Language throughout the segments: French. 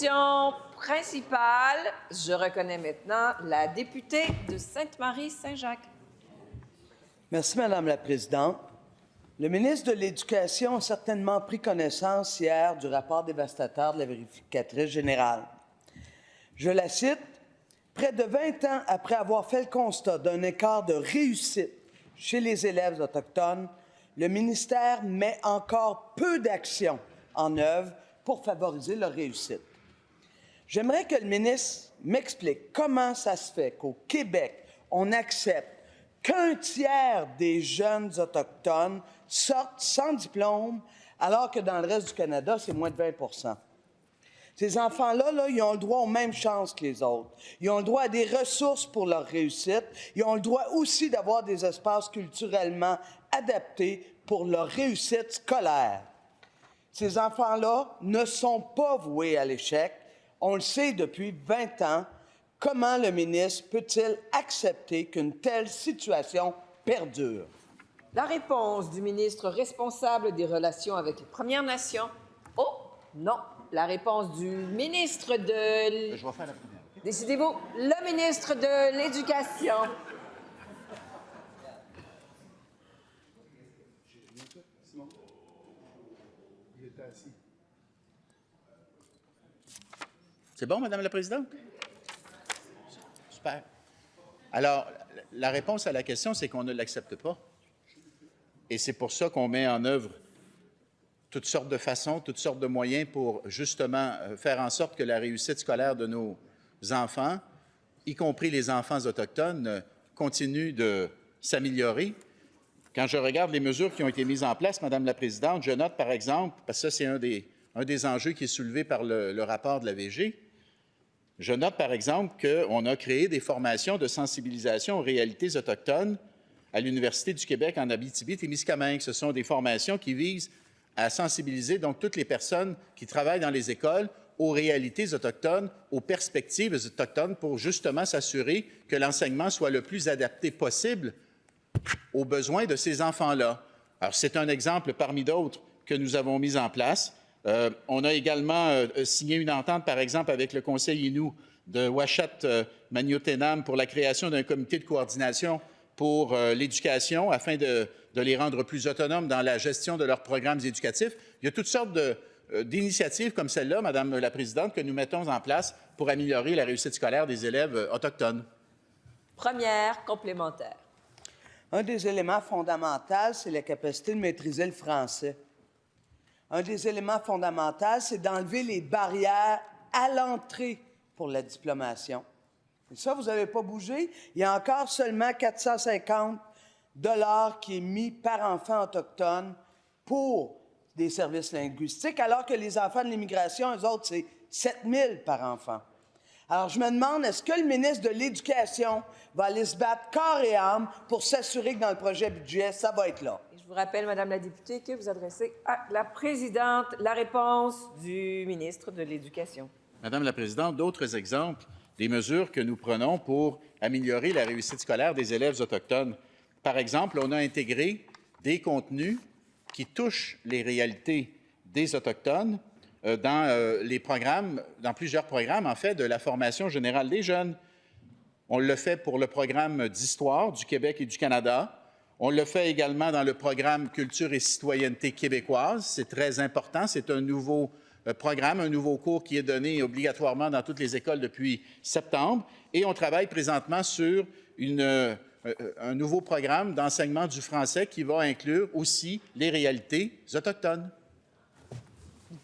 Question principale. Je reconnais maintenant la députée de Sainte-Marie-Saint-Jacques. Merci, Madame la Présidente. Le ministre de l'Éducation a certainement pris connaissance hier du rapport dévastateur de la vérificatrice générale. Je la cite. « Près de 20 ans après avoir fait le constat d'un écart de réussite chez les élèves autochtones, le ministère met encore peu d'actions en œuvre pour favoriser leur réussite. J'aimerais que le ministre m'explique comment ça se fait qu'au Québec, on accepte qu'un tiers des jeunes autochtones sortent sans diplôme, alors que dans le reste du Canada, c'est moins de 20 %. Ces enfants-là, ils ont le droit aux mêmes chances que les autres. Ils ont le droit à des ressources pour leur réussite. Ils ont le droit aussi d'avoir des espaces culturellement adaptés pour leur réussite scolaire. Ces enfants-là ne sont pas voués à l'échec. On le sait depuis 20 ans. Comment le ministre peut-il accepter qu'une telle situation perdure? La réponse du ministre responsable des Relations avec les Premières Nations. Oh, non. La réponse du ministre de... Je vais faire la première. Okay? Décidez-vous. Le ministre de l'Éducation. C'est bon, Madame la Présidente? Super. Alors, la réponse à la question, c'est qu'on ne l'accepte pas. Et c'est pour ça qu'on met en œuvre toutes sortes de façons, toutes sortes de moyens pour justement faire en sorte que la réussite scolaire de nos enfants, y compris les enfants autochtones, continue de s'améliorer. Quand je regarde les mesures qui ont été mises en place, Madame la Présidente, je note par exemple, parce que ça c'est un des enjeux qui est soulevé par le rapport de la VG, je note par exemple qu'on a créé des formations de sensibilisation aux réalités autochtones à l'Université du Québec en Abitibi-Témiscamingue. Ce sont des formations qui visent à sensibiliser donc toutes les personnes qui travaillent dans les écoles aux réalités autochtones, aux perspectives autochtones pour justement s'assurer que l'enseignement soit le plus adapté possible aux besoins de ces enfants-là. Alors, c'est un exemple parmi d'autres que nous avons mis en place. On a également signé une entente, par exemple, avec le Conseil Innu de Ouachat-Maniotenam pour la création d'un comité de coordination pour l'éducation afin de les rendre plus autonomes dans la gestion de leurs programmes éducatifs. Il y a toutes sortes d'initiatives comme celle-là, Madame la Présidente, que nous mettons en place pour améliorer la réussite scolaire des élèves autochtones. Première complémentaire. Un des éléments fondamentaux, c'est la capacité de maîtriser le français. Un des éléments fondamentaux, c'est d'enlever les barrières à l'entrée pour la diplomation. Et ça, vous n'avez pas bougé. Il y a encore seulement 450 $ qui est mis par enfant autochtone pour des services linguistiques, alors que les enfants de l'immigration, eux autres, c'est 7 000 par enfant. Alors, je me demande, est-ce que le ministre de l'Éducation va aller se battre corps et âme pour s'assurer que dans le projet budget, ça va être là? Et je vous rappelle, Madame la députée, que vous adressez à la présidente la réponse du ministre de l'Éducation. Madame la Présidente, d'autres exemples des mesures que nous prenons pour améliorer la réussite scolaire des élèves autochtones. Par exemple, on a intégré des contenus qui touchent les réalités des Autochtones dans plusieurs programmes, en fait, de la formation générale des jeunes. On le fait pour le programme d'histoire du Québec et du Canada. On le fait également dans le programme Culture et citoyenneté québécoise. C'est très important. C'est un nouveau programme, un nouveau cours qui est donné obligatoirement dans toutes les écoles depuis septembre. Et on travaille présentement sur un nouveau programme d'enseignement du français qui va inclure aussi les réalités autochtones.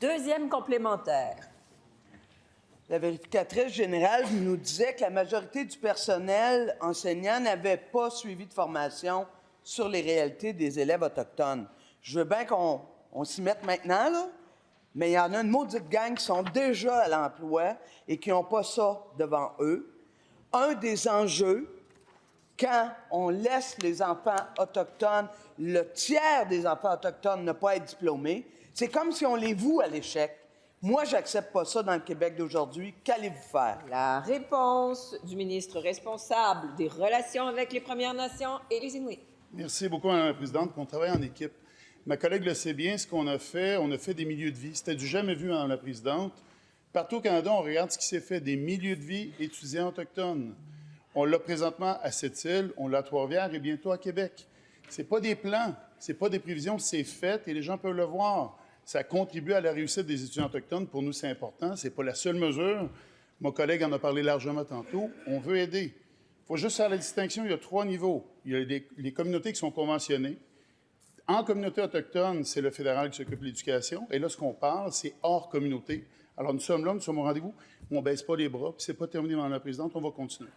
Deuxième complémentaire. La vérificatrice générale nous disait que la majorité du personnel enseignant n'avait pas suivi de formation sur les réalités des élèves autochtones. Je veux bien qu'on s'y mette maintenant, là, mais il y en a une maudite gang qui sont déjà à l'emploi et qui n'ont pas ça devant eux. Un des enjeux, quand on laisse les enfants autochtones, le tiers des enfants autochtones ne pas être diplômés, c'est comme si on les voue à l'échec. Moi, je n'accepte pas ça dans le Québec d'aujourd'hui. Qu'allez-vous faire? La réponse du ministre responsable des Relations avec les Premières Nations et les Inuits. Merci beaucoup, Mme la Présidente. On travaille en équipe. Ma collègue le sait bien, ce qu'on a fait, on a fait des milieux de vie. C'était du jamais vu, Mme la Présidente. Partout au Canada, on regarde ce qui s'est fait des milieux de vie étudiants autochtones. On l'a présentement à Sept-Îles, on l'a à Trois-Rivières et bientôt à Québec. Ce n'est pas des plans, ce n'est pas des prévisions, c'est fait et les gens peuvent le voir. Ça contribue à la réussite des étudiants autochtones. Pour nous, c'est important. Ce n'est pas la seule mesure. Mon collègue en a parlé largement tantôt. On veut aider. Il faut juste faire la distinction. Il y a 3 niveaux. Il y a les communautés qui sont conventionnées. En communauté autochtone, c'est le fédéral qui s'occupe de l'éducation. Et là, ce qu'on parle, c'est hors communauté. Alors, nous sommes là, nous sommes au rendez-vous. On ne baisse pas les bras. Puis, ce n'est pas terminé, Madame la Présidente. On va continuer.